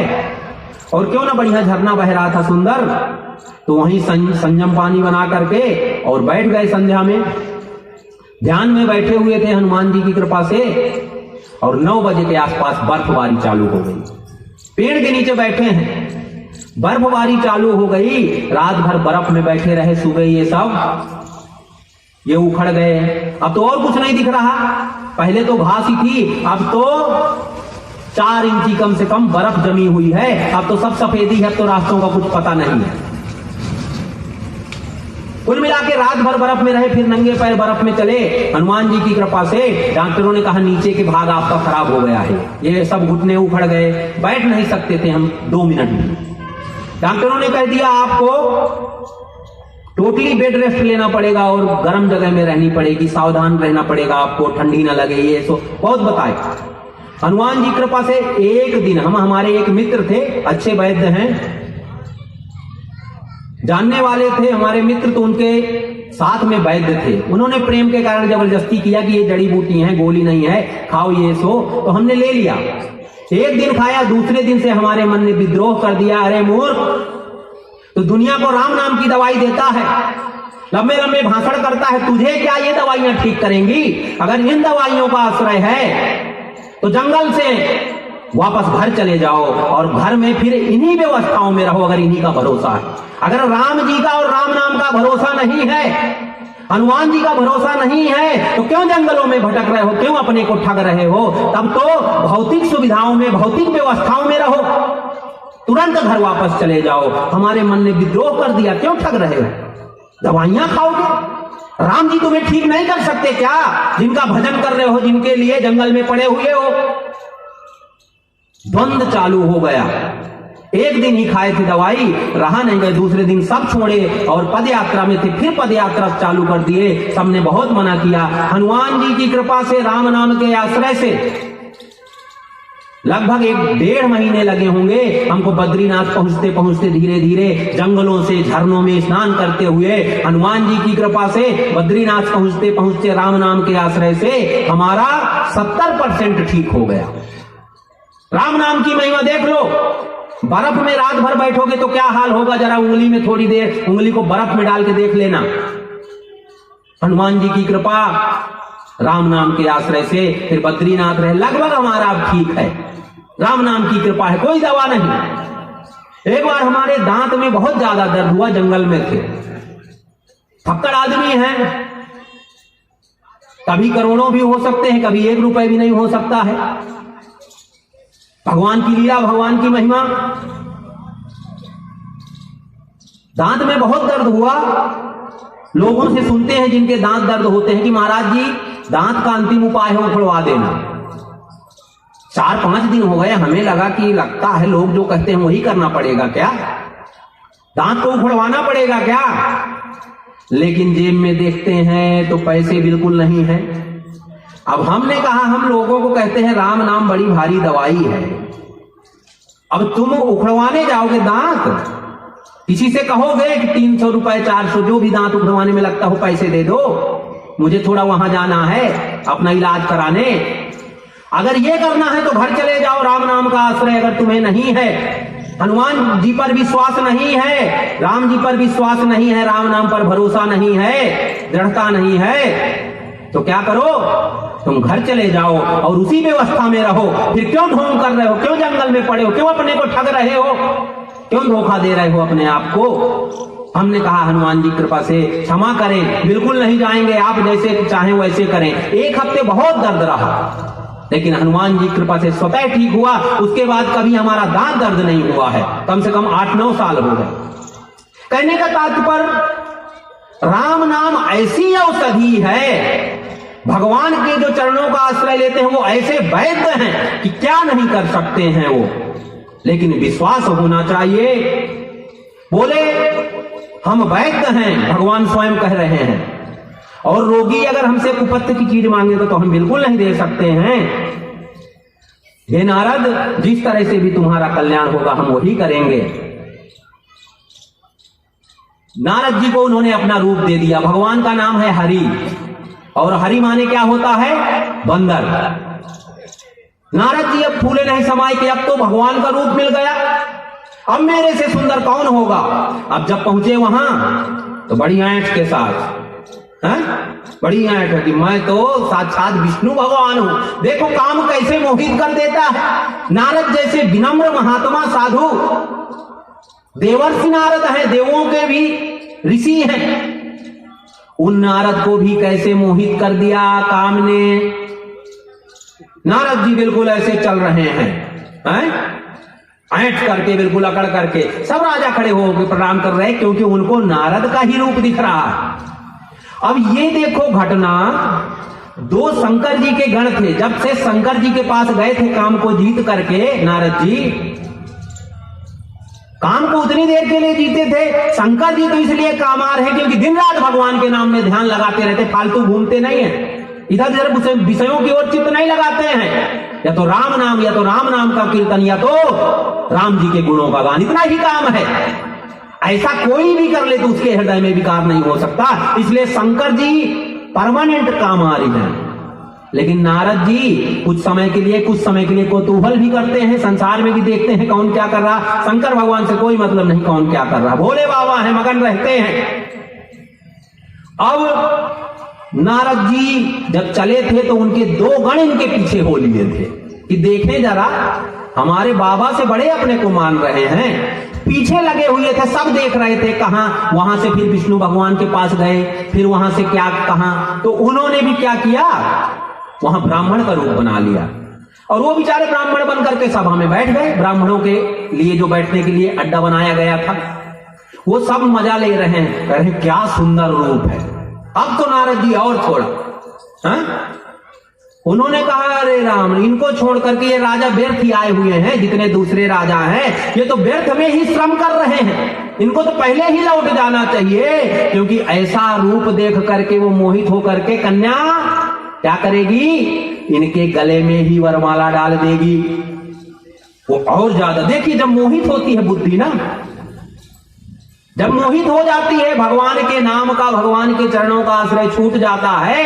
और क्यों ना बढ़िया झरना बह रहा था सुंदर, तो वहीं संयम पानी बना करके और बैठ गए संध्या में। ध्यान में बैठे हुए थे हनुमान जी की कृपा से, और 9 बजे के आसपास बर्फबारी चालू हो गई। पेड़ के नीचे बैठे हैं, बर्फबारी चालू हो गई। रात भर बर्फ में बैठे रहे, सुबह ये सब ये उखड़ गए। अब तो और कुछ नहीं दिख रहा, पहले तो घास ही थी, अब तो 4 इंची कम से कम बर्फ जमी हुई है। अब तो सब सफेदी है, तो रास्तों का कुछ पता नहीं है। कुल मिला के रात भर बर्फ में रहे, फिर नंगे पैर बर्फ में चले। हनुमान जी की कृपा से डॉक्टरों ने कहा नीचे के भाग आपका खराब हो गया है, ये सब घुटने उखड़ गए, बैठ नहीं सकते थे हम 2 मिनट में। डॉक्टरों ने कह दिया आपको टोटली बेड रेस्ट लेना पड़ेगा और गर्म जगह में रहनी पड़ेगी, सावधान रहना पड़ेगा, आपको ठंडी ना लगे, ये सो बहुत बताए। हनुमान जी कृपा से एक दिन हमारे एक मित्र थे, अच्छे वैद्य हैं, जानने वाले थे हमारे मित्र, तो उनके साथ में वैद्य थे। उन्होंने प्रेम के कारण जबरदस्ती किया कि ये जड़ी बूटी है, गोली नहीं है, खाओ ये सो, तो हमने ले लिया। एक दिन खाया, दूसरे दिन से हमारे मन ने विद्रोह कर दिया, अरे मूर्ख, तो दुनिया को राम नाम की दवाई देता है, लंबे लंबे भाषण करता है, तुझे क्या ये दवाइयां ठीक करेंगी? अगर इन दवाइयों का आश्रय है तो जंगल से वापस घर चले जाओ और घर में फिर इन्हीं व्यवस्थाओं में रहो, अगर इन्हीं का भरोसा है। अगर राम जी का और राम नाम का भरोसा नहीं है, हनुमान जी का भरोसा नहीं है, तो क्यों जंगलों में भटक रहे हो, क्यों अपने को ठग रहे हो? तब तो भौतिक सुविधाओं में, भौतिक व्यवस्थाओं में रहो, तुरंत घर वापस चले जाओ। हमारे मन ने विद्रोह कर दिया, क्यों ठग रहे हो, दवाइयां खाओगे? राम जी तुम्हें ठीक नहीं कर सकते क्या, जिनका भजन कर रहे हो, जिनके लिए जंगल में पड़े हुए हो? द्वंद चालू हो गया। एक दिन ही खाए थे दवाई, रहा नहीं गए, दूसरे दिन सब छोड़े और पद यात्रा में थे, फिर पद यात्रा चालू कर दिए। सबने बहुत मना किया। हनुमान जी की कृपा से, राम नाम के आश्रय से लगभग 1.5 महीने लगे होंगे हमको बद्रीनाथ पहुंचते पहुंचते, धीरे धीरे जंगलों से, झरनों में स्नान करते हुए, हनुमान जी की कृपा से बद्रीनाथ पहुंचते पहुंचते राम नाम के आश्रय से हमारा 70% ठीक हो गया। राम नाम की महिमा देख लो। बर्फ में रात भर बैठोगे तो क्या हाल होगा, जरा उंगली में थोड़ी देर उंगली को बर्फ में डाल के देख लेना। हनुमान जी की कृपा, राम नाम के आश्रय से फिर बद्रीनाथ रहे, लगभग हमारा अब ठीक है, राम नाम की कृपा है, कोई दवा नहीं। एक बार हमारे दांत में बहुत ज्यादा दर्द हुआ, जंगल में थे, फक्कड़ आदमी है, कभी करोड़ों भी हो सकते हैं, कभी 1 रुपए भी नहीं हो सकता है। भगवान की लीला, भगवान की महिमा। दांत में बहुत दर्द हुआ। लोगों से सुनते हैं जिनके दांत दर्द होते हैं कि महाराज जी दांत का अंतिम उपाय है उखड़वा देना। 4-5 दिन हो गए, हमें लगा कि लगता है लोग जो कहते हैं वही करना पड़ेगा क्या, दांत को उखड़वाना पड़ेगा क्या? लेकिन जेब में देखते हैं तो पैसे बिल्कुल नहीं है। अब हमने कहा, हम लोगों को कहते हैं राम नाम बड़ी भारी दवाई है, अब तुम उखड़वाने जाओगे दांत, किसी से कहोगे कि 300 रुपए 400 जो भी दांत उखड़वाने में लगता हो पैसे दे दो, मुझे थोड़ा वहां जाना है अपना इलाज कराने। अगर ये करना है तो घर चले जाओ, राम नाम का आश्रय अगर तुम्हें नहीं है, हनुमान जी पर विश्वास नहीं है, राम जी पर विश्वास नहीं है, राम नाम पर भरोसा नहीं है, दृढ़ता नहीं है, तो क्या करो, तुम घर चले जाओ और उसी व्यवस्था में रहो। फिर क्यों ढोंग कर रहे हो, क्यों जंगल में पड़े हो, क्यों अपने को ठग रहे हो, क्यों धोखा दे रहे हो अपने आप को? हमने कहा हनुमान जी कृपा से क्षमा करें, बिल्कुल नहीं जाएंगे, आप जैसे चाहें वैसे करें। 1 हफ्ते बहुत दर्द रहा, लेकिन हनुमान जी कृपा से स्वतः ठीक हुआ। उसके बाद कभी हमारा दांत दर्द नहीं हुआ है, कम से कम 8-9 साल हो गए। कहने का तात्पर्य, राम नाम ऐसी औषधि है, भगवान के जो चरणों का आश्रय लेते हैं वो ऐसे वैद्य हैं कि क्या नहीं कर सकते हैं वो, लेकिन विश्वास होना चाहिए। बोले हम वैद्य हैं, भगवान स्वयं कह रहे हैं, और रोगी अगर हमसे कुपथ की चीज मांगे तो हम बिल्कुल नहीं दे सकते हैं। हे नारद, जिस तरह से भी तुम्हारा कल्याण होगा हम वही करेंगे। नारद जी को उन्होंने अपना रूप दे दिया। भगवान का नाम है हरि, और हरि माने क्या होता है? बंदर। नारद जी अब फूले नहीं समाये कि अब तो भगवान का रूप मिल गया, अब मेरे से सुंदर कौन होगा। अब जब पहुंचे वहां तो बड़ी ऐंठ के साथ, बड़ी ऐंठ है कि मैं तो साक्षात विष्णु भगवान हूं। देखो काम कैसे मोहित कर देता है। नारद जैसे विनम्र महात्मा साधु, देवर्षि नारद हैं, देवों के भी ऋषि हैं, उन नारद को भी कैसे मोहित कर दिया काम ने। नारद जी बिल्कुल ऐसे चल रहे हैं, ऐंठ करके, बिल्कुल अकड़ करके। सब राजा खड़े होकर प्रणाम कर रहे हैं, क्योंकि उनको नारद का ही रूप दिख रहा है। अब ये देखो घटना, दो शंकर जी के गण थे, जब से शंकर जी के पास गए थे काम को जीत करके नारद जी, काम को उतनी देर के लिए जीते थे। शंकर जी तो इसलिए कामार है क्योंकि दिन रात भगवान के नाम में ध्यान लगाते रहते, फालतू घूमते नहीं है, इधर उधर विषयों की ओर चित्त नहीं लगाते हैं। या तो राम नाम, या तो राम नाम का कीर्तन, या तो राम जी के गुणों का गान, इतना ही काम है। ऐसा कोई भी कर ले तो उसके हृदय में विकार नहीं हो सकता। इसलिए शंकर जी परमानेंट कामारी हैं। लेकिन नारद जी कुछ समय के लिए कौतूहल भी करते हैं, संसार में भी देखते हैं कौन क्या कर रहा। शंकर भगवान से कोई मतलब नहीं कौन क्या कर रहा, भोले बाबा हैं, मगन रहते हैं। अब नारद जी जब चले थे तो उनके दो गण इनके पीछे हो लिए थे कि देखें जरा, हमारे बाबा से बड़े अपने को मान रहे हैं। पीछे लगे हुए थे, सब देख रहे थे। कहां, वहां से फिर विष्णु भगवान के पास गए, फिर वहां से क्या कहां, तो उन्होंने भी क्या किया, वहां ब्राह्मण का रूप बना लिया। और वो बेचारे ब्राह्मण बन करके सभा में बैठ गए। ब्राह्मणों के लिए जो बैठने के लिए अड्डा बनाया गया था, वो सब मजा ले रहे हैं, कह रहे हैं क्या सुंदर रूप है। अब तो नारद जी और छोड़ा, उन्होंने कहा अरे राम, इनको छोड़ करके ये राजा व्यर्थ ही आए हुए हैं, जितने दूसरे राजा हैं ये तो व्यर्थ में ही श्रम कर रहे हैं, इनको तो पहले ही लौट जाना चाहिए। क्योंकि ऐसा रूप देख करके वो मोहित होकर के कन्या क्या करेगी, इनके गले में ही वरमाला डाल देगी। वो और ज्यादा देखिए, जब मोहित होती है बुद्धि ना, जब मोहित हो जाती है, भगवान के नाम का, भगवान के चरणों का आश्रय छूट जाता है,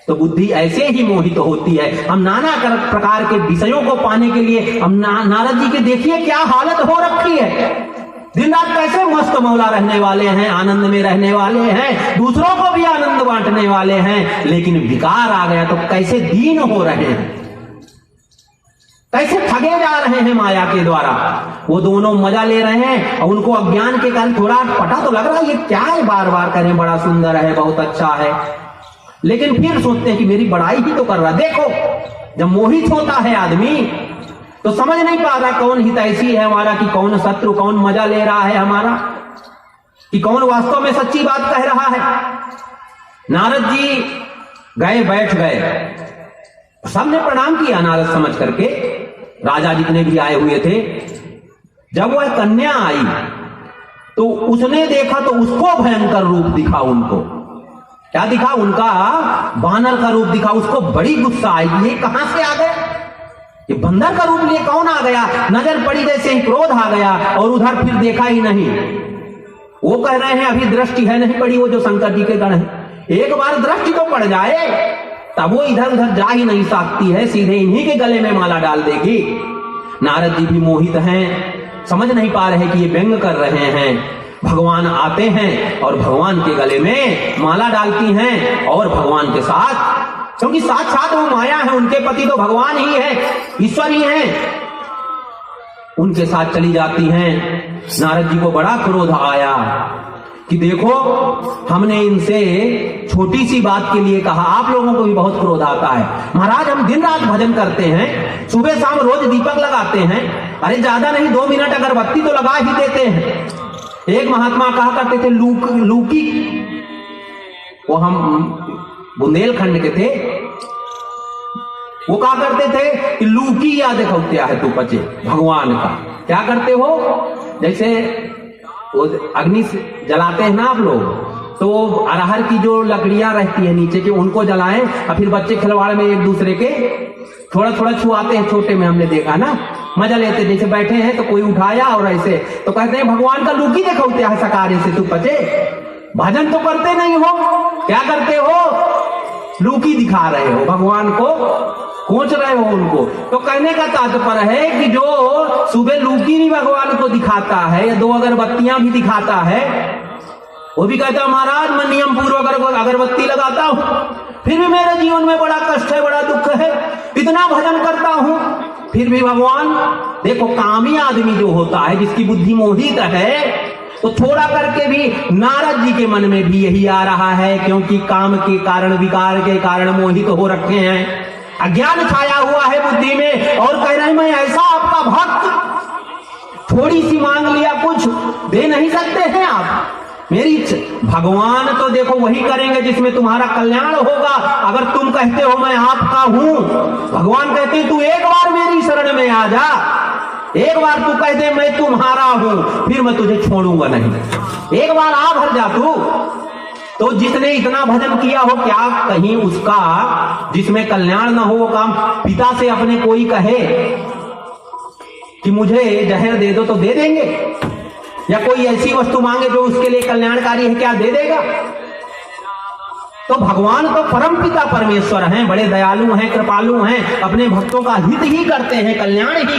तो बुद्धि ऐसे ही मोहित होती है। हम नाना प्रकार के विषयों को पाने के लिए, हम नारद जी के देखिए क्या हालत हो रखी है। दिन रात कैसे मस्त मौला रहने वाले हैं, आनंद में रहने वाले हैं, दूसरों को भी आनंद बांटने वाले हैं, लेकिन विकार आ गया तो कैसे दीन हो रहे हैं, कैसे ठगे जा रहे हैं माया के द्वारा। वो दोनों मजा ले रहे हैं, और उनको अज्ञान के कारण थोड़ा पता तो लग रहा है ये क्या है, बार बार करें बड़ा सुंदर है, बहुत अच्छा है, लेकिन फिर सोचते हैं कि मेरी बड़ाई ही तो कर रहा। देखो, जब मोहित होता है आदमी तो समझ नहीं पा रहा कौन हितैषी है हमारा, कि कौन शत्रु, कौन मजा ले रहा है हमारा, कि कौन वास्तव में सच्ची बात कह रहा है। नारद जी गए, बैठ गए, सबने प्रणाम किया नारद समझ करके, राजा जितने भी आए हुए थे। जब वह कन्या आई तो उसने देखा तो उसको भयंकर रूप दिखा, उनको क्या दिखा, उनका बानर का रूप दिखा। उसको बड़ी गुस्सा आई, ये कहां से आ गए, ये बंदर का रूप लिए कौन आ गया। नजर पड़ी जैसे ही क्रोध आ गया, और उधर फिर देखा ही नहीं। वो कह रहे हैं अभी दृष्टि है नहीं पड़ी, वो जो शंकर जी के गण है, एक बार दृष्टि तो पड़ जाए तब वो इधर उधर जा ही नहीं सकती है, सीधे इन्हीं के गले में माला डाल देगी। नारद जी भी मोहित हैं, समझ नहीं पा रहे कि ये व्यंग कर रहे हैं। भगवान आते हैं और भगवान के गले में माला डालती हैं, और भगवान के साथ, क्योंकि साक्षात वो माया है, उनके पति तो भगवान ही है, ईश्वर ही है, उनके साथ चली जाती हैं। नारद जी को बड़ा क्रोध आया कि देखो, हमने इनसे छोटी सी बात के लिए कहा, आप लोगों को भी बहुत क्रोध आता है। महाराज हम दिन रात भजन करते हैं, सुबह शाम रोज दीपक लगाते हैं, अरे ज्यादा नहीं 2 मिनट अगरबत्ती तो लगा ही देते हैं। एक महात्मा कहा करते थे, लूकी, वो हम बुंदेलखंड के थे, वो कहा करते थे कि लूकी या देखो क्या है तू बचे भगवान का। क्या करते हो, जैसे वो अग्नि जलाते हैं ना आप लोग, तो अरहर की जो लकड़ियां रहती है नीचे की उनको जलाएं और फिर बच्चे खिलवाड़ में एक दूसरे के थोड़ा थोड़ा छुआते हैं। छोटे में हमने देखा ना, मजा लेते, जैसे बैठे हैं तो कोई उठाया और ऐसे तो कहते हैं भगवान का लूकी देखौते है सकारे से तू बचे। भजन तो करते नहीं हो, क्या करते हो? लूकी दिखा रहे हो, भगवान को कोच रहे हो उनको। तो कहने का तात्पर्य है कि जो सुबह लूकी भी भगवान को दिखाता है या 2 अगरबत्तियां भी दिखाता है, वो भी कहता है महाराज मैं नियम पूर्वक अगरबत्ती लगाता हूं, फिर भी मेरे जीवन में बड़ा कष्ट है, बड़ा दुख है, इतना भजन करता हूं, फिर भी भगवान। देखो कामी आदमी जो होता है, जिसकी बुद्धि मोहित है, तो थोड़ा करके भी नारद जी के मन में भी यही आ रहा है, क्योंकि काम के कारण, विकार के कारण मोहित हो रखे हैं, अज्ञान छाया हुआ है बुद्धि में, और कह रहे हैं मैं ऐसा आपका भक्त, थोड़ी सी मांग लिया, कुछ दे नहीं सकते हैं आप? मेरी भगवान तो देखो वही करेंगे जिसमें तुम्हारा कल्याण होगा। अगर तुम कहते हो मैं आपका हूं, भगवान कहते हैं तू एक बार मेरी शरण में आ जा, एक बार तू कह दे मैं तुम्हारा हूं, फिर मैं तुझे छोड़ूंगा नहीं। एक बार आ भर जा तू। तो जिसने इतना भजन किया हो, क्या कहीं उसका जिसमें कल्याण ना हो वो काम पिता से अपने कोई कहे कि मुझे जहर दे दो तो दे देंगे, या कोई ऐसी वस्तु मांगे जो उसके लिए कल्याणकारी है, क्या दे देगा? तो भगवान तो परम पिता परमेश्वर हैं, बड़े दयालु हैं, कृपालु हैं, अपने भक्तों का हित ही करते हैं, कल्याण ही